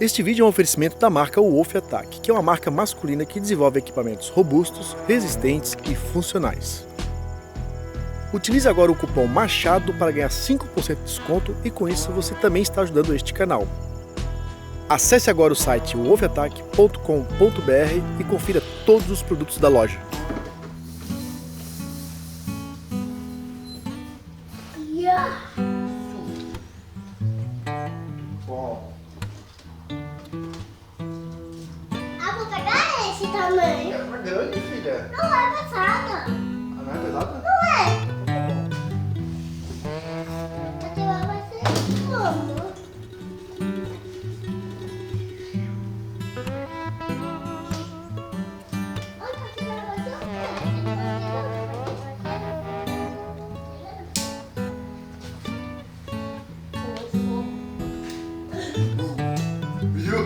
Este vídeo é um oferecimento da marca Wolf Attack, que é uma marca masculina que desenvolve equipamentos robustos, resistentes e funcionais. Utilize agora o cupom MACHADO para ganhar 5% de desconto e com isso você também está ajudando este canal. Acesse agora o site wolfattack.com.br e confira todos os produtos da loja. Bom. Vou pegar esse tamanho. É grande, filha. Não é pesada. Ah, não é pesada? Não é. A tua vai ser como? Olha, a tua vai ser o quê? Viu?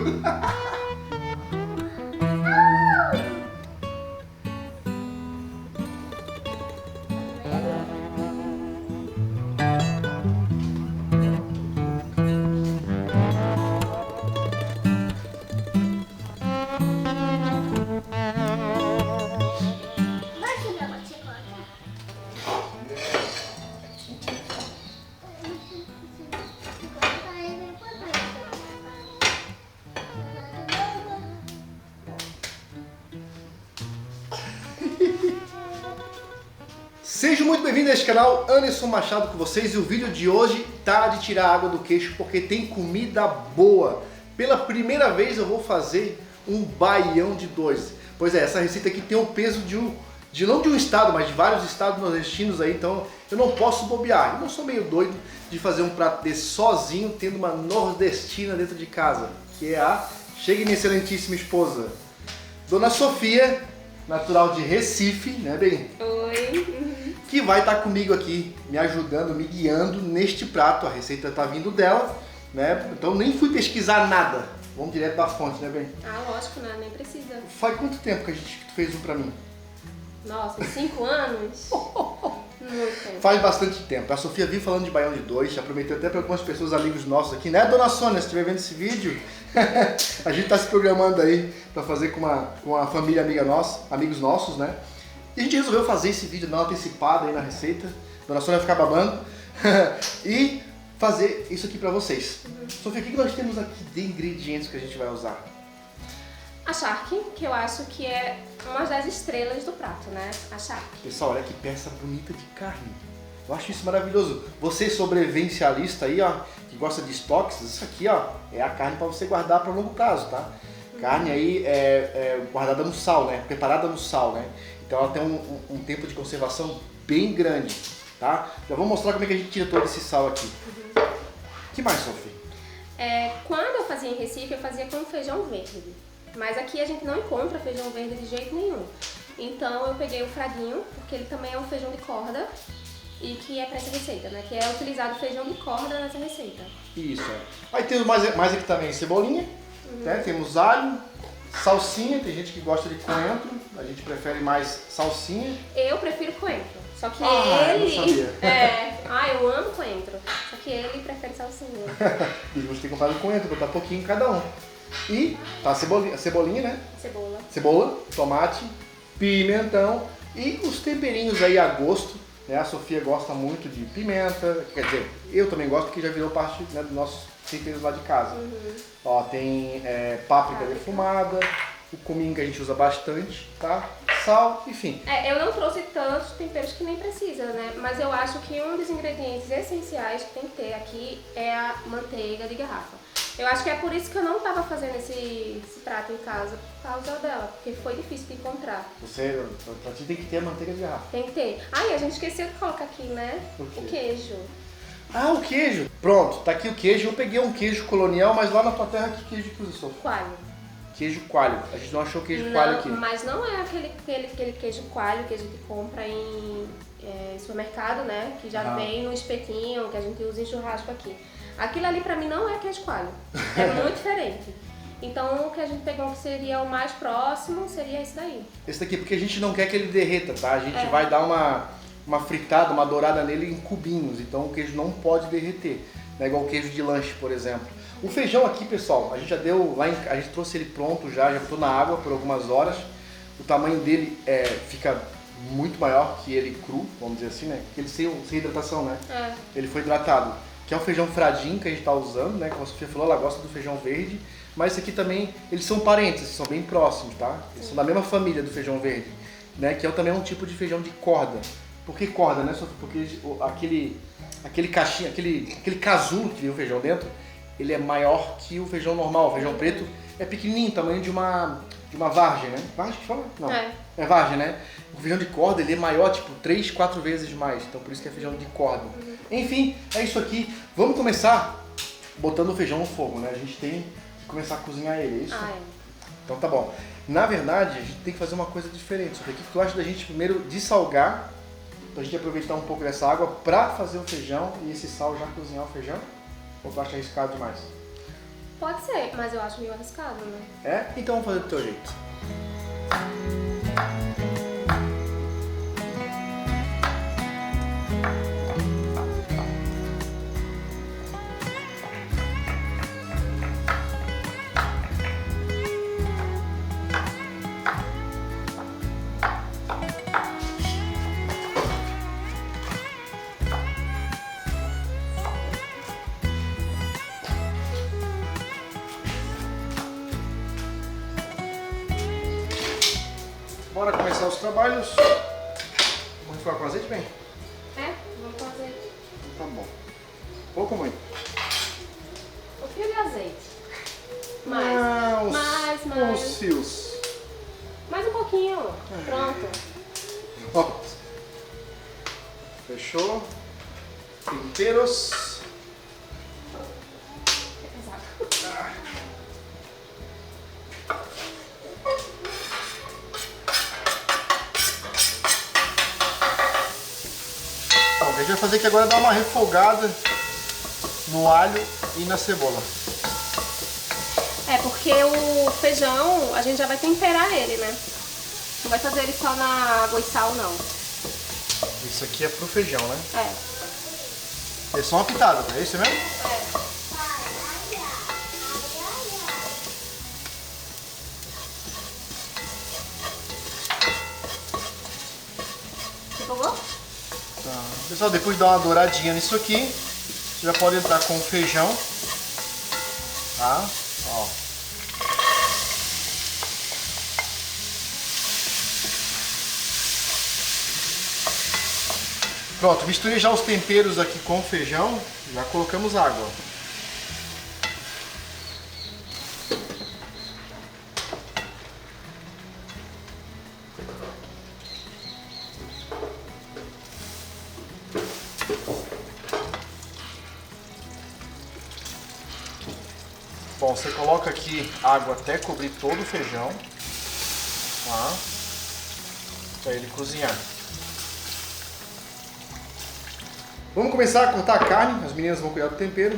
Vai quebrar uma chicota. Sejam muito bem-vindos a este canal, Anderson Machado com vocês, e o vídeo de hoje tá de tirar água do queixo porque tem comida boa. Pela primeira vez eu vou fazer um baião de dois. Pois é, essa receita aqui tem o peso não de um estado, mas de vários estados nordestinos aí, então eu não posso bobear. Eu não sou meio doido de fazer um prato desse sozinho, tendo uma nordestina dentro de casa, que é a chega minha excelentíssima esposa, Dona Sofia, natural de Recife, né, bem? Oi. Que vai estar comigo aqui, me ajudando, me guiando neste prato. A receita está vindo dela, né? Então nem fui pesquisar nada. Vamos direto da fonte, né, bem? Ah, lógico, né? Nem precisa. Faz quanto tempo que tu fez um pra mim? Nossa, 5 anos? Muito tempo. Faz bastante tempo. A Sofia vive falando de baião de dois, já prometeu até para algumas pessoas, amigos nossos aqui, né, Dona Sônia? Se estiver vendo esse vídeo, a gente tá se programando aí para fazer com uma família amiga nossa, amigos nossos, né? E a gente resolveu fazer esse vídeo, dar uma antecipada aí na receita. Dona Sônia vai ficar babando. E fazer isso aqui pra vocês. Sofia, o que nós temos aqui de ingredientes que a gente vai usar? A charque, que eu acho que é uma das estrelas do prato, né? A charque. Pessoal, olha que peça bonita de carne. Eu acho isso maravilhoso. Você sobrevivencialista aí, ó, que gosta de estoques, isso aqui, ó, é a carne para você guardar para longo prazo, tá? Carne aí é guardada no sal, né? Preparada no sal, né? Então ela tem um tempo de conservação bem grande, tá? Já vou mostrar como é que a gente tira todo esse sal aqui. O que mais, Sofia? Quando eu fazia em Recife, eu fazia com feijão verde. Mas aqui a gente não encontra feijão verde de jeito nenhum. Então eu peguei o fraguinho, porque ele também é um feijão de corda. E que é para essa receita, né? Que é utilizado feijão de corda nessa receita. Isso, é. Aí temos mais aqui também cebolinha, né? Temos alho, salsinha, tem gente que gosta de coentro, a gente prefere mais salsinha. Eu prefiro coentro. Só que Eu não ele... sabia. eu amo coentro. Só que ele prefere salsinha. E vamos ter comprado coentro, botar pouquinho em cada um. E tá a cebolinha, né? Cebola. Cebola, tomate, pimentão e os temperinhos aí a gosto. Né? A Sofia gosta muito de pimenta, quer dizer, eu também gosto porque já virou parte, né, dos nossos temperos lá de casa. Ó, tem páprica defumada, o cominho que a gente usa bastante, tá? Sal, enfim. Eu não trouxe tantos temperos que nem precisa, né? Mas eu acho que um dos ingredientes essenciais que tem que ter aqui é a manteiga de garrafa. Eu acho que é por isso que eu não estava fazendo esse prato em casa, por causa dela, porque foi difícil de encontrar. Pra ti tem que ter a manteiga de garrafa. Tem que ter. E a gente esqueceu de colocar aqui, né? O quê? O queijo. Ah, o queijo. Pronto, tá aqui o queijo. Eu peguei um queijo colonial, mas lá na tua terra que queijo que usa, Sofia? Coalho. Queijo coalho. A gente não achou queijo coalho aqui. Mas não é aquele queijo coalho que a gente compra em supermercado, né? Que já vem no espetinho, que a gente usa em churrasco aqui. Aquilo ali pra mim não é queijo coalho. É muito diferente. Então o que a gente pegou que seria o mais próximo seria esse daí. Esse daqui, porque a gente não quer que ele derreta, tá? A gente vai dar uma fritada, uma dourada nele em cubinhos. Então o queijo não pode derreter. Não é igual o queijo de lanche, por exemplo. O feijão aqui, pessoal, a gente já deu lá, a gente trouxe ele pronto já botou na água por algumas horas. O tamanho dele fica muito maior que ele cru, vamos dizer assim, né? Porque ele sem hidratação, né? Ele foi hidratado. Que é o feijão fradinho que a gente está usando, né? Como a Sofia falou, ela gosta do feijão verde. Mas esse aqui também, eles são parentes, são bem próximos, tá? Eles são da mesma família do feijão verde, né? Que é também um tipo de feijão de corda. Por que corda, né, Sofia? Porque aquele caixinha, aquele casulo que vem o feijão dentro, ele é maior que o feijão normal. O feijão preto é pequenininho, tamanho de uma vargem, né? Vargem que fala? Não. É vargem, né? O feijão de corda, ele é maior, tipo, 3, 4 vezes mais. Então, por isso que é feijão de corda. Enfim, é isso aqui. Vamos começar botando o feijão no fogo, né? A gente tem que começar a cozinhar ele, é isso? Então, tá bom. Na verdade, a gente tem que fazer uma coisa diferente. Só que o que tu acha da gente primeiro dessalgar, pra gente aproveitar um pouco dessa água pra fazer o feijão e esse sal já cozinhar o feijão? Ou tu acha arriscado demais? Pode ser, mas eu acho meio arriscado, né? É? Então vamos fazer do teu jeito. Bora começar os trabalhos. Vamos ficar com azeite, bem? Vamos fazer Tá bom. Pouco ou muito? um pouquinho de azeite. Mais. Os fios. Mais um pouquinho. Pronto. Ó. Fechou. Temperos. Bom, o que a gente vai fazer aqui agora é dar uma refogada no alho e na cebola. Porque o feijão, a gente já vai temperar ele, né? Não vai fazer ele só na água e sal, não. Isso aqui é pro feijão, né? É. É só uma pitada, é isso mesmo? Empolgou? Tá. Pessoal, depois de dar uma douradinha nisso aqui, você já pode entrar com o feijão. Tá? Ó. Pronto, misturei já os temperos aqui com o feijão, já colocamos água. Bom, você coloca aqui água até cobrir todo o feijão, tá? Para ele cozinhar. Vamos começar a cortar a carne, as meninas vão cuidar do tempero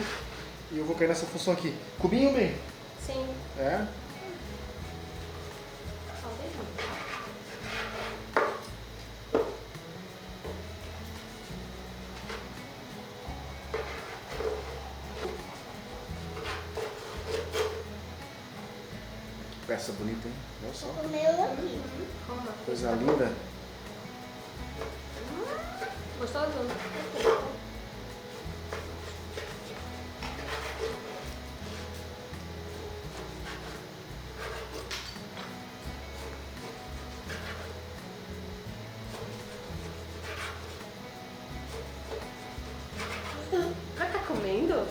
e eu vou cair nessa função aqui. Cubinho, bem? Sim. É? Que peça bonita, hein? Olha só. O meu aqui. Coisa linda. Gostoso? Ah, tá comendo?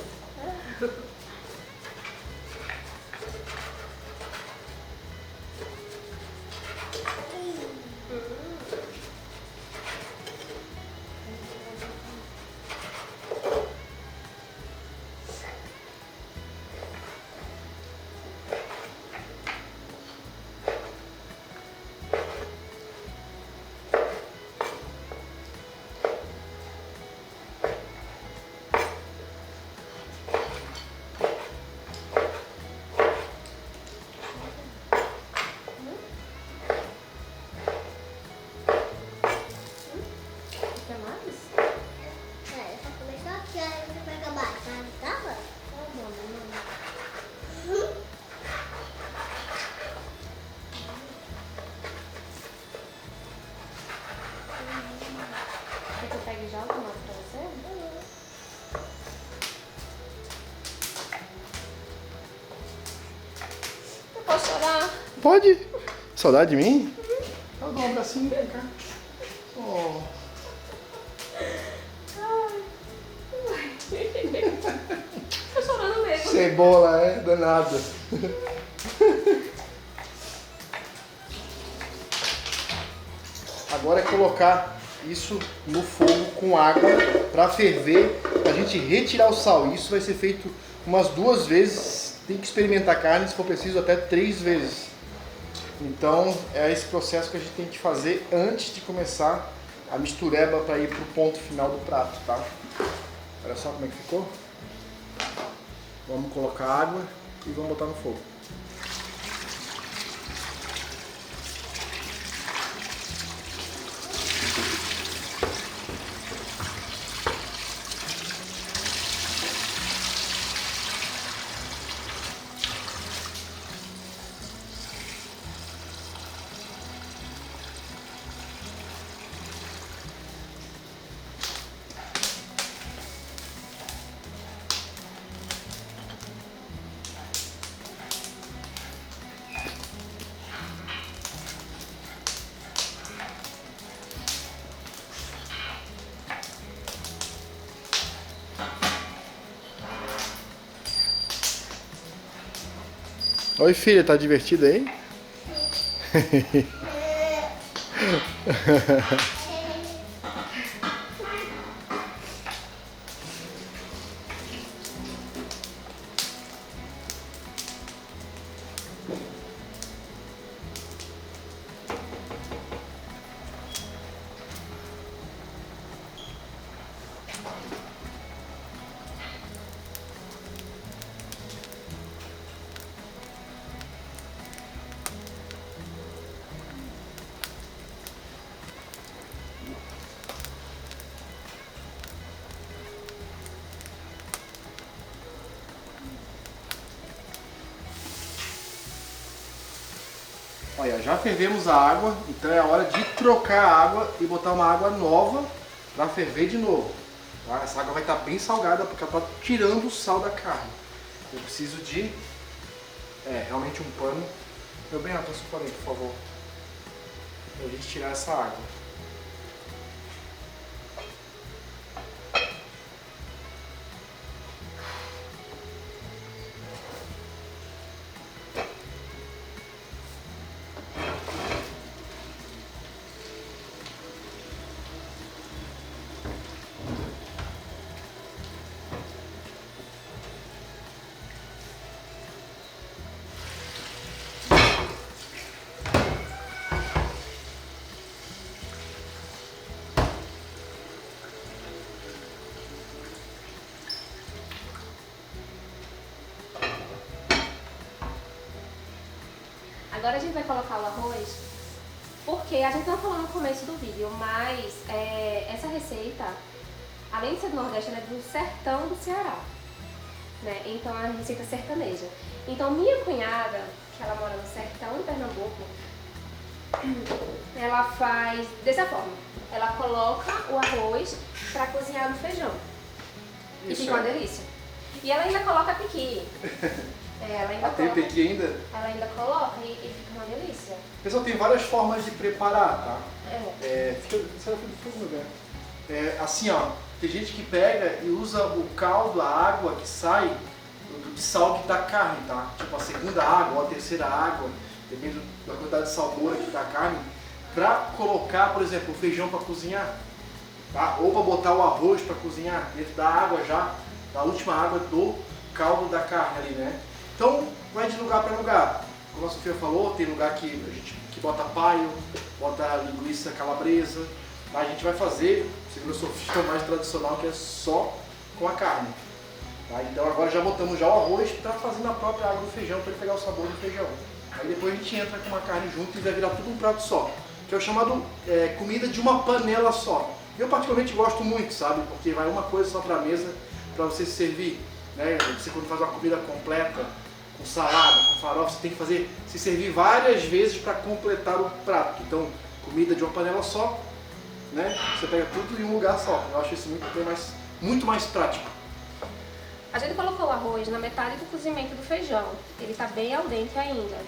pode? Saudade de mim? Dá um abracinho, vem cá. Oh. Tô chorando mesmo. Cebola, é danada. Agora é colocar isso no fogo com água para ferver, para a gente retirar o sal. Isso vai ser feito umas 2 vezes. Tem que experimentar a carne, se for preciso, até 3 vezes. Então é esse processo que a gente tem que fazer antes de começar a mistureba para ir para o ponto final do prato, tá? Olha só como é que ficou. Vamos colocar água e vamos botar no fogo. Oi filha, tá divertida aí? Olha, já fervemos a água, então é a hora de trocar a água e botar uma água nova para ferver de novo. Tá? Essa água vai estar bem salgada porque ela está tirando o sal da carne. Eu preciso de realmente um pano. Meu bem, passa o pano aí, por favor. Para a gente tirar essa água. Agora a gente vai colocar o arroz, porque a gente não falou no começo do vídeo, mas essa receita, além de ser do Nordeste, ela é do sertão do Ceará, né? Então é uma receita sertaneja. Então minha cunhada, que ela mora no sertão de Pernambuco, ela faz dessa forma. Ela coloca o arroz para cozinhar no feijão. Isso, e fica uma delícia. E ela ainda coloca piqui. Ela ainda coloca piqui ainda? Ela ainda coloca e fica uma delícia. Pessoal, tem várias formas de preparar, tá? Assim, ó, tem gente que pega e usa o caldo, a água que sai de sal da carne, tá? Tipo a segunda água ou a terceira água, dependendo da quantidade de salmoura que tá a carne, pra colocar, por exemplo, o feijão para cozinhar, tá? Ou para botar o arroz para cozinhar dentro da água já, da última água do caldo da carne ali, né? Então, vai de lugar para lugar. Como a Sofia falou, tem lugar que a gente bota paio, bota linguiça calabresa. A gente vai fazer, segundo a Sofia, o mais tradicional, que é só com a carne. Tá? Então agora já botamos já o arroz para fazer na própria água do feijão, para ele pegar o sabor do feijão. Aí depois a gente entra com uma carne junto e vai virar tudo um prato só. Que é o chamado comida de uma panela só. Eu particularmente gosto muito, sabe? Porque vai uma coisa só para a mesa, para você se servir. Né? Você quando faz uma comida completa, com salada, com farofa, você tem que se servir várias vezes para completar o prato. Então, comida de uma panela só, né? Você pega tudo em um lugar só. Eu acho isso muito mais prático. A gente colocou o arroz na metade do cozimento do feijão. Ele está bem al dente ainda.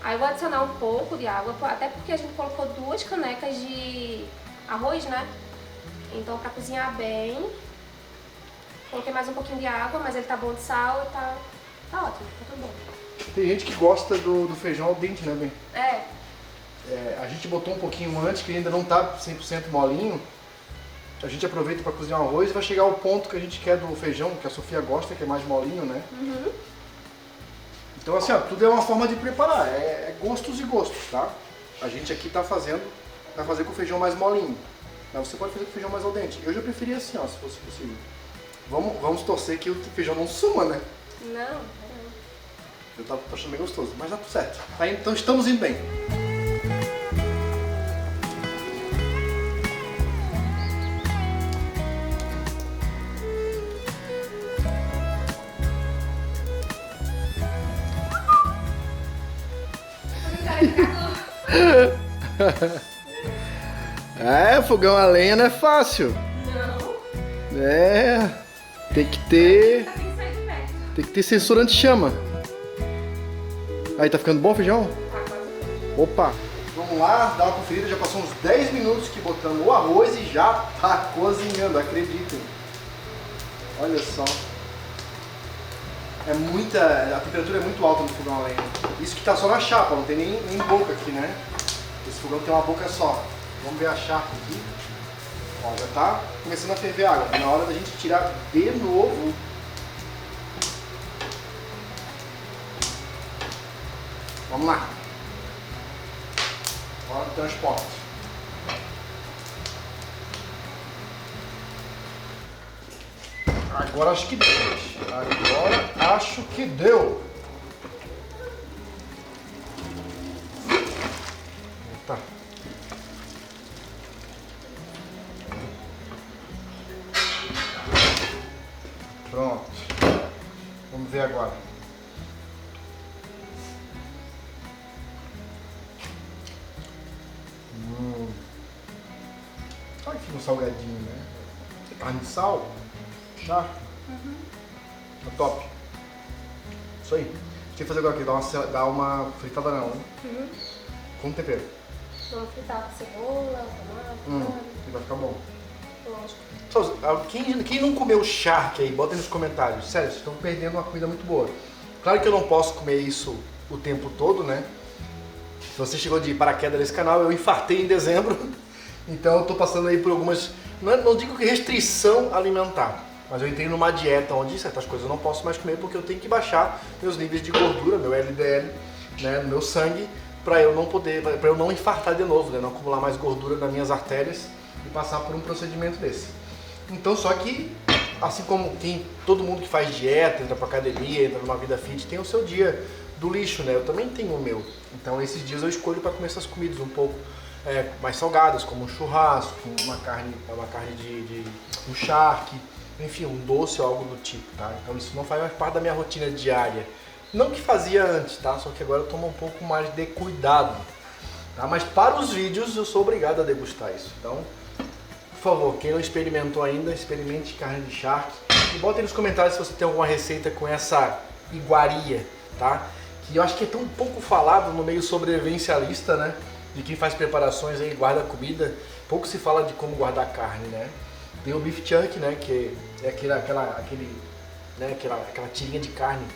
Aí eu vou adicionar um pouco de água, até porque a gente colocou 2 canecas de arroz, né? Então pra cozinhar bem, coloquei mais um pouquinho de água, mas ele tá bom de sal e tá ótimo, tá tudo bom. Tem gente que gosta do feijão al dente, né, bem? É. A gente botou um pouquinho antes, que ainda não tá 100% molinho. A gente aproveita para cozinhar o arroz e vai chegar ao ponto que a gente quer do feijão, que a Sofia gosta, que é mais molinho, né? Uhum. Então assim, ó, tudo é uma forma de preparar, é gostos e gostos, tá? A gente aqui vai fazer com o feijão mais molinho, mas você pode fazer com o feijão mais al dente. Eu já preferia assim, ó, se fosse possível. Vamos torcer que o feijão não suma, né? Não. Eu tava achando bem gostoso, mas dá tudo certo. Tá, então estamos indo bem. Fogão a lenha não é fácil. Não. Tem que ter Tem que sair de perto. Tem que ter sensor anti-chama. Aí, tá ficando bom o feijão? Tá quase pronto. Opa! Vamos lá, dar uma conferida. Já passou uns 10 minutos que botamos o arroz e já tá cozinhando, acreditem. Olha só. A temperatura é muito alta no fogão a lenha. Isso que tá só na chapa, não tem nem boca aqui, né? Esse fogão tem uma boca só. Vamos ver a chapa aqui. Ó, já tá começando a ferver a água. Na hora da gente tirar de novo. Vamos lá. Hora do transporte. Agora acho que deu, gente. Agora acho que deu. Tá. Pronto. Vamos ver agora. Olha que um salgadinho, né? Carne de sal. Chá. Tá top. Isso aí. Tem que fazer agora aqui, dar uma fritada não, né? Com tempero. Vamos fritar cebola, tomate, E vai ficar bom. lógico. Só, quem não comeu charque aí, bota aí nos comentários. Sério, vocês estão perdendo uma comida muito boa. Claro que eu não posso comer isso o tempo todo, né? Se você chegou de paraquedas nesse canal, eu infartei em dezembro. Então eu tô passando aí por algumas, não digo que restrição alimentar, mas eu entrei numa dieta onde certas coisas eu não posso mais comer porque eu tenho que baixar meus níveis de gordura, meu LDL, né, no meu sangue, para eu não infartar de novo, né, não acumular mais gordura nas minhas artérias e passar por um procedimento desse. Então, só que, assim como todo mundo que faz dieta, entra pra academia, entra numa vida fit, tem o seu dia do lixo, né? Eu também tenho o meu. Então, esses dias eu escolho para comer essas comidas um pouco mais salgadas, como um churrasco, uma carne de um charque, enfim, um doce ou algo do tipo, tá? Então, isso não faz mais parte da minha rotina diária. Não que fazia antes, tá? Só que agora eu tomo um pouco mais de cuidado, tá? Mas para os vídeos eu sou obrigado a degustar isso. Então, por favor, quem não experimentou ainda, experimente carne de charque. E bota aí nos comentários se você tem alguma receita com essa iguaria, tá? Que eu acho que é tão pouco falado no meio sobrevivencialista, né? De quem faz preparações aí, guarda comida. Pouco se fala de como guardar carne, né? Tem o beef chunk, né? Que é aquela tirinha de carne.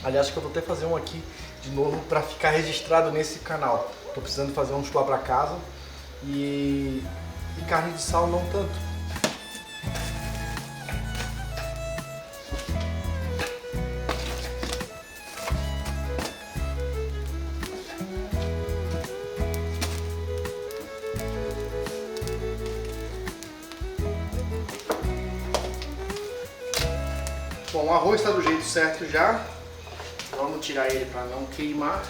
Aliás, que eu vou até fazer um aqui de novo para ficar registrado nesse canal. Tô precisando fazer uns lá para casa e carne de sal não tanto. Bom, o arroz está do jeito certo já. Vamos tirar ele para não queimar.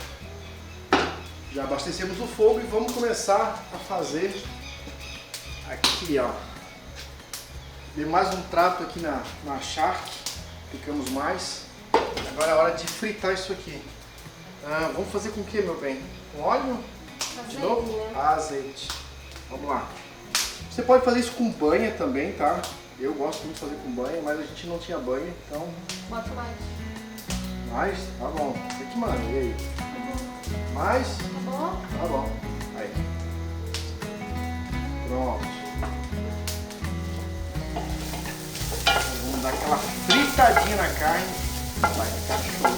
Já abastecemos o fogo e vamos começar a fazer aqui, ó. Dei mais um trato aqui na charque. Picamos mais. Agora é a hora de fritar isso aqui. Vamos fazer com o que, meu bem? Com óleo? De novo? Azeite. Vamos lá. Você pode fazer isso com banha também, tá? Eu gosto muito de fazer com banha, mas a gente não tinha banha, então... Bota mais. Mais? Tá bom. Você que manda, e aí? Mais? Tá bom? Tá bom. Aí. Pronto. Vamos dar aquela fritadinha na carne. Vai ficar show.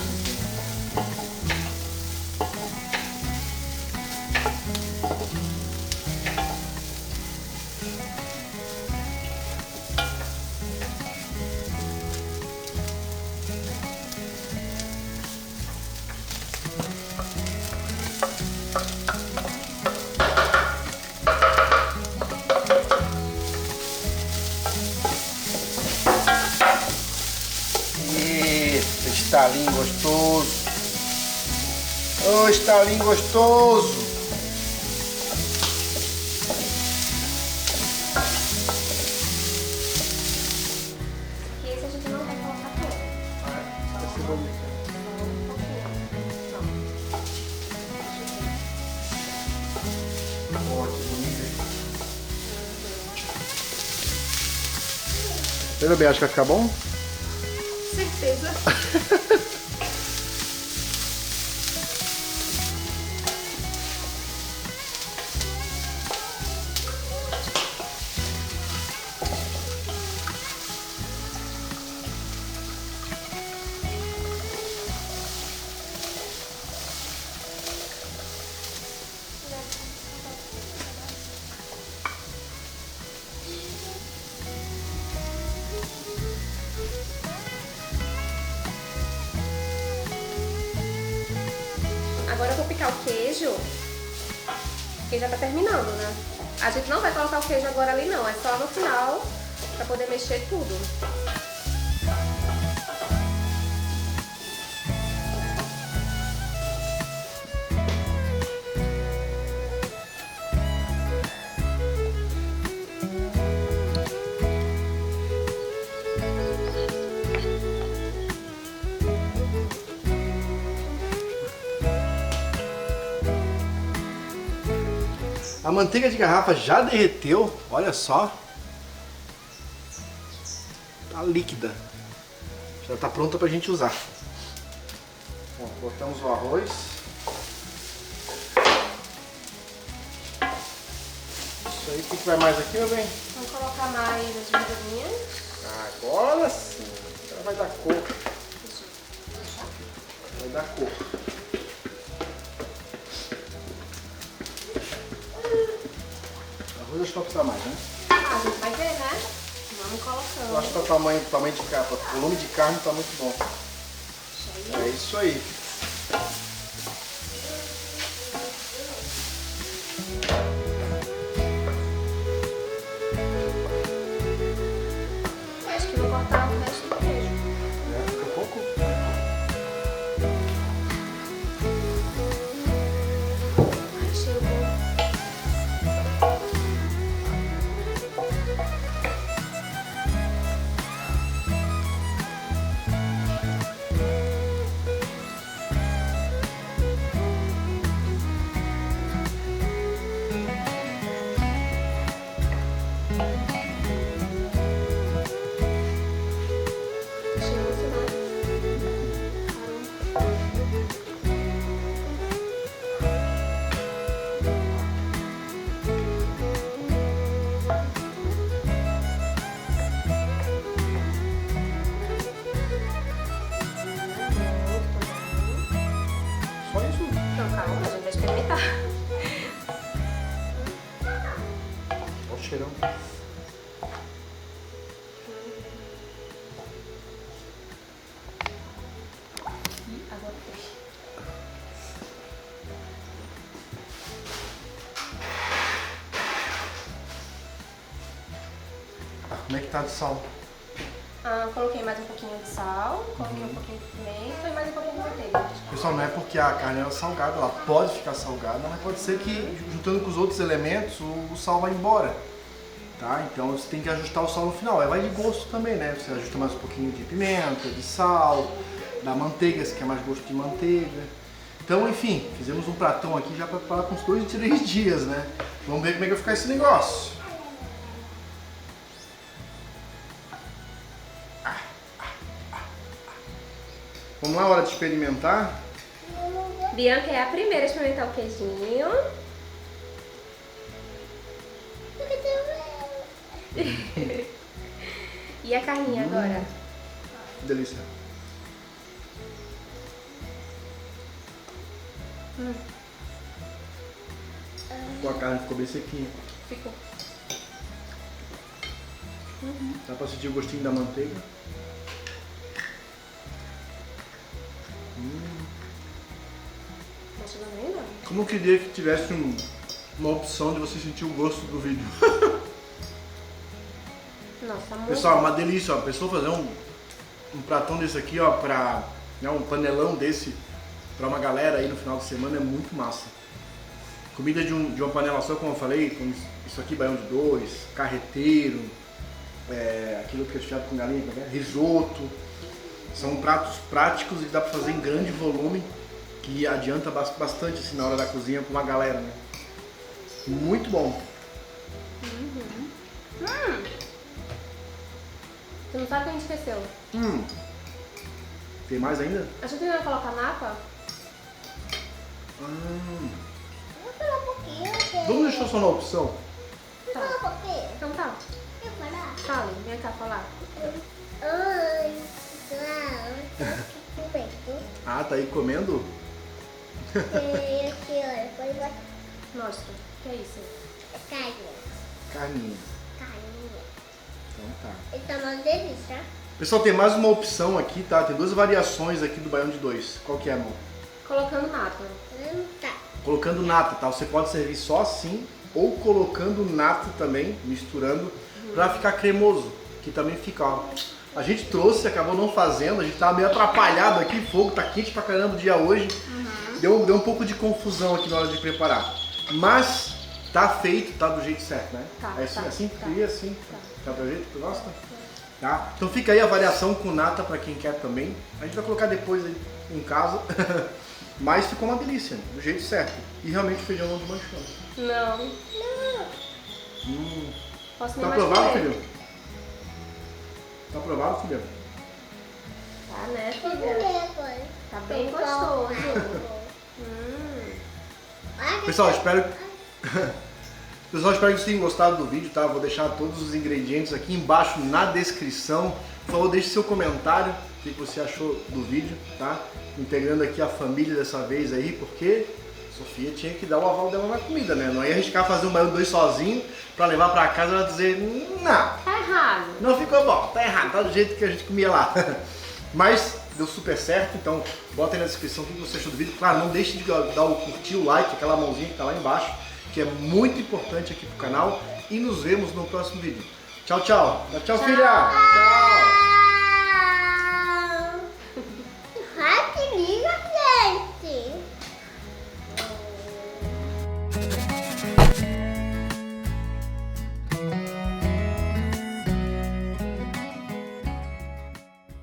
Estalinho gostoso. Ô, estalinho gostoso. E esse a gente não vai colocar todo. Só um pouquinho. Ó, que bonito. Pedro bem, acho que vai ficar bom? Certeza. Agora eu vou picar o queijo, que já tá terminando, né? A gente não vai colocar o queijo agora ali não, é só no final, pra poder mexer tudo. A manteiga de garrafa já derreteu, olha só. Tá líquida. Já tá pronta pra gente usar. Bom, botamos o arroz. Isso aí, o que vai mais aqui, meu bem? Vamos colocar mais as verdurinhas. Agora sim. Agora vai dar cor. Vai dar cor. Arroz acho que não precisa mais, né? Ah, a gente vai ver, né? Vamos colocando. Eu acho que o tamanho de carne, o volume de carne tá muito bom. É isso aí. Acho que vou cortar o resto do queijo. É, fica pouco. Ai, cheiro bom. Só isso. Então, calma, a gente vai experimentar. Olha o cheirão. Agora foi. Como é que tá de sal? Coloquei mais um pouquinho de sal, coloquei um pouquinho de pimenta e mais um pouquinho de manteiga. Pessoal, não é porque a carne é salgada, ela pode ficar salgada, mas pode ser que juntando com os outros elementos o sal vai embora. Tá? Então você tem que ajustar o sal no final. Vai de gosto também, né? Você ajusta mais um pouquinho de pimenta, de sal, da manteiga, se quer mais gosto de manteiga. Então, enfim, fizemos um pratão aqui já para preparar com uns 2 a 3 dias, né? Vamos ver como é que vai ficar esse negócio. Vamos lá, hora de experimentar. Bianca é a primeira a experimentar o queijinho. E a carninha agora? Que delícia. A carne ficou bem sequinha. Ficou. Dá pra sentir o gostinho da manteiga. Tá chegando ainda? Como eu queria que tivesse uma opção de você sentir o gosto do vídeo. Nossa, muito. Pessoal, é uma delícia, ó. A pessoa fazer um pratão desse aqui, ó, pra, né, um panelão desse pra uma galera aí no final de semana é muito massa. Comida de uma panela só, como eu falei, com isso aqui, baião de dois, carreteiro, aquilo que é desfiado com galinha, risoto. São pratos práticos e dá pra fazer em grande volume, que adianta bastante assim, na hora da cozinha pra uma galera, né? Muito bom. Você não sabe o que a gente esqueceu? Tem mais ainda? A gente não vai colocar nata? Vou falar um pouquinho. Vamos deixar só na opção. Vou falar um pouquinho. Então tá. Eu vou falar. Fala, vem cá falar. Oi, pessoal. Eu tô aqui comendo. Ah, tá aí comendo? E aqui, olha, pode botar Mostra. O que é isso? carne. Carninha. Carninha. Então tá. E tá uma delícia. Pessoal, tem mais uma opção aqui, tá? Tem duas variações aqui do baião de dois. Qual que é, amor? Colocando nata. Tá. Colocando nata, tá? Você pode servir só assim ou colocando nata também, misturando, pra ficar cremoso, que também fica, ó. A gente trouxe, acabou não fazendo, a gente tava meio atrapalhado aqui, fogo tá quente pra caramba o dia hoje. Deu um pouco de confusão aqui na hora de preparar. Mas tá feito, tá do jeito certo, né? Tá, É assim, tá, assim, tá. queria assim. Tá do jeito que tu gosta? Tá? Então fica aí a variação com nata pra quem quer também. A gente vai colocar depois aí em casa. Mas ficou uma delícia, do jeito certo. E realmente o feijão não desmanchou. Não. Posso nem Tá mais aprovado, comer. filho? Tá aprovado, filho? Tá, né, Vou filha? comer agora. Tá bem gostoso. Pessoal, espero que vocês tenham gostado do vídeo, tá? Vou deixar todos os ingredientes aqui embaixo na descrição. Por favor, deixe seu comentário, o que você achou do vídeo, tá? Integrando aqui a família dessa vez aí, porque a Sofia tinha que dar o aval dela na comida, né? Não ia arriscar fazer um baião de dois sozinho pra levar pra casa e ela dizer, não, Tá errado. não ficou bom, tá errado, tá do jeito que a gente comia lá. Mas deu super certo, então bota aí na descrição o que você achou do vídeo. Claro, não deixe de dar o curtir, o like, aquela mãozinha que tá lá embaixo, que é muito importante aqui pro canal. E nos vemos no próximo vídeo. Tchau, tchau. Tchau, filha. Tchau.